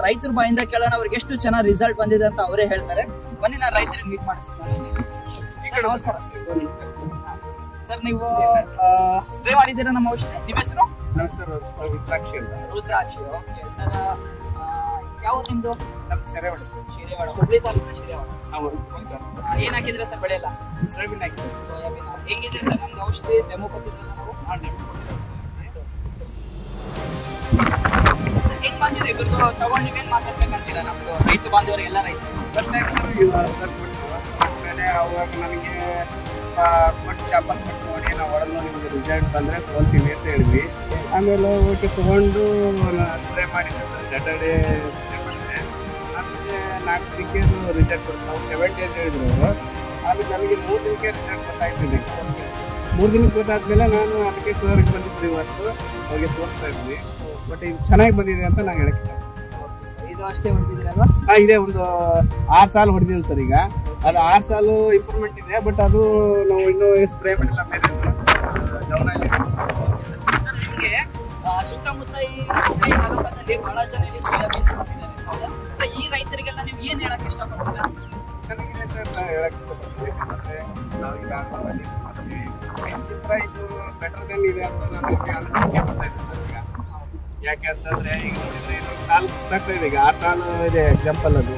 ರೈತರ ಬಾಯಿಂದ ಕೇಳೋಣ ಅವ್ರಿಗೆ ಎಷ್ಟು ಚೆನ್ನಾಗಿ ರಿಸಲ್ಟ್ ಬಂದಿದೆ ಅಂತ ಅವರೇ ಹೇಳ್ತಾರೆ. ಬನ್ನಿ ನಾನು ರೈತರಿಗೆ ಮೀಟ್ ಮಾಡಿಸ್ತೀನಿ. ನಮಸ್ಕಾರ ಸರ್, ನೀವು ಸ್ಪ್ರೇ ಮಾಡಿದ್ದೀರಾ ನಮ್ಮ ಔಷಧಿ? ನಿಮ್ಮ ಹೆಸರು? ರುದ್ರಾಕ್ಷಿ. ಓಕೆ ಸರ್, ಯಾವ ನಿಮ್ದು? ಶೆರೆವಾಡ, ಹುಬ್ಳಿ ತಾಲೂಕು ಶೆರೆವಾಡ. ಏನ್ ಹಾಕಿದ್ರೆ ಸರ್ ಬೆಳೆ ಎಲ್ಲ? ಸೋಯಾಬೀನ್ ಹಾಕಿದ್ವಿ. ಸೋಯಾಬೀನ್. ಹೇಗಿದೆ ಸರ್ ನಮ್ದು ಔಷಧಿ? ಡೆಮೋ ಕೊಟ್ಟಿದ್ದೀರಾ ನಾವು? ಹೆಂಗ್ ಬಂದಿದೆ ಇಬ್ಬರದು ತಗೊಂಡು ನೀವೇನ್ ಮಾತಾಡ್ಬೇಕಂತೀರಾ ನಮ್ದು ರೈತ ಬಾಂಧವರಿಗೆಲ್ಲ? ರೈತರು ಫಸ್ಟ್ ಟೈಮ್ ಸರ್ ಕೊಟ್ಟು ಆಮೇಲೆ ಅವಾಗ ನನಗೆ ಕೊಟ್ಟು ಶಾಪಲ್ಲಿ ಕೊಟ್ಟು ನೋಡಿ ನಾವು ಹೊಡೆದು ನಿಮಗೆ ರಿಸಲ್ಟ್ ಬಂದರೆ ತೊಗೊಳ್ತೀವಿ ಅಂತ ಹೇಳಿದ್ವಿ. ಆಮೇಲೆ ಓಕೆ ತೊಗೊಂಡು ಸ್ಪ್ರೇ ಮಾಡಿದ್ದೆ ಸರ್. ಸ್ಯಾಟರ್ಡೇ ಸ್ಪ್ರೇ ಮಾಡಿದ್ದೆ. ಆಮೇಲೆ 4 ದಿನಕ್ಕೆ ರಿಸಲ್ಟ್ ಕೊಡ್ತು. ನಾವು 7 ಡೇಸ್ ಹೇಳಿದ್ರು ಅವರು. ಆಮೇಲೆ ನನಗೆ 3 ದಿನಕ್ಕೆ ರಿಸಲ್ಟ್ ಗೊತ್ತಾಯ್ತು. 3 ದಿನಕ್ಕೆ ಗೊತ್ತಾದ್ಮೇಲೆ ನಾನು ಅದಕ್ಕೆ ಸರ್ಗೆ ಬಂದಿದ್ದು ಇವತ್ತು ಅವ್ರಿಗೆ ತೋರಿಸ್ತಾ ಇದ್ವಿ. ಬಟ್ ಇದು ಚೆನ್ನಾಗಿ ಬಂದಿದೆ ಅಂತ ನಾನು ಹೇಳಕ್ಕೆ ಇಷ್ಟ. ಇದು ಅಷ್ಟೇ ಹೊಡೆದಿದ್ರಲ್ವಾ? ಇದೆ, ಒಂದು 6 ಸಾಲ ಹೊಡೆದಿದ್ದೀನಿ ಸರ್. ಈಗ ಅದು 6 ಸಾಲು ಇಂಪ್ರೂವ್ಮೆಂಟ್ ಇದೆ, ಬಟ್ ಅದು ನಾವು ಇನ್ನೂ ಸ್ಪ್ರೇ ಮಾಡಿಲ್ಲ. ಮೇಲೆ ಡೌನ್ ಆಗಿದೆ ಸರ್. ನಿಮಗೆ ಸುತ್ತಮುತ್ತ ಈ ಹುಬ್ಳಿ ತಾಲೂಕಲ್ಲಿ ಬಹಳ ಜನ ಇಲ್ಲಿ ಸೋಯಾಬೀನ್ ಹಾಕಿದ್ದಾರೆ, ಹೌದಾ? ಸೊ ಈ ರೈತರಿಗೆಲ್ಲ ನೀವು ಏನ್ ಹೇಳಕ್ ಇಷ್ಟಪಡ್ತೀರಾ? ಚೆನ್ನಾಗಿದೆ ಅಂತ ನಾನು ಹೇಳಕ್ಕೆ ಇಷ್ಟಪಡ್ತೀನಿ. ಯಾಕಂದರೆ ನಾವೀಗ ಇದು ಬೆಟರ್ ದೆನ್ ಇದೆ ಅಂತ ನನಗೆ ಅನಿಸಿಕೆ ಬರ್ತಾ ಇದೆ ಸರ್. ಈಗ ಯಾಕೆ ಅಂತಂದರೆ ಈಗ ನೋಡಿದರೆ ಇನ್ನೊಂದು ಸಾಲು ಗೊತ್ತಾಗ್ತಾ ಇದೆ. ಈಗ 6 ಸಾಲು ಇದೆ ಎಕ್ಸಾಂಪಲ್. ಅದು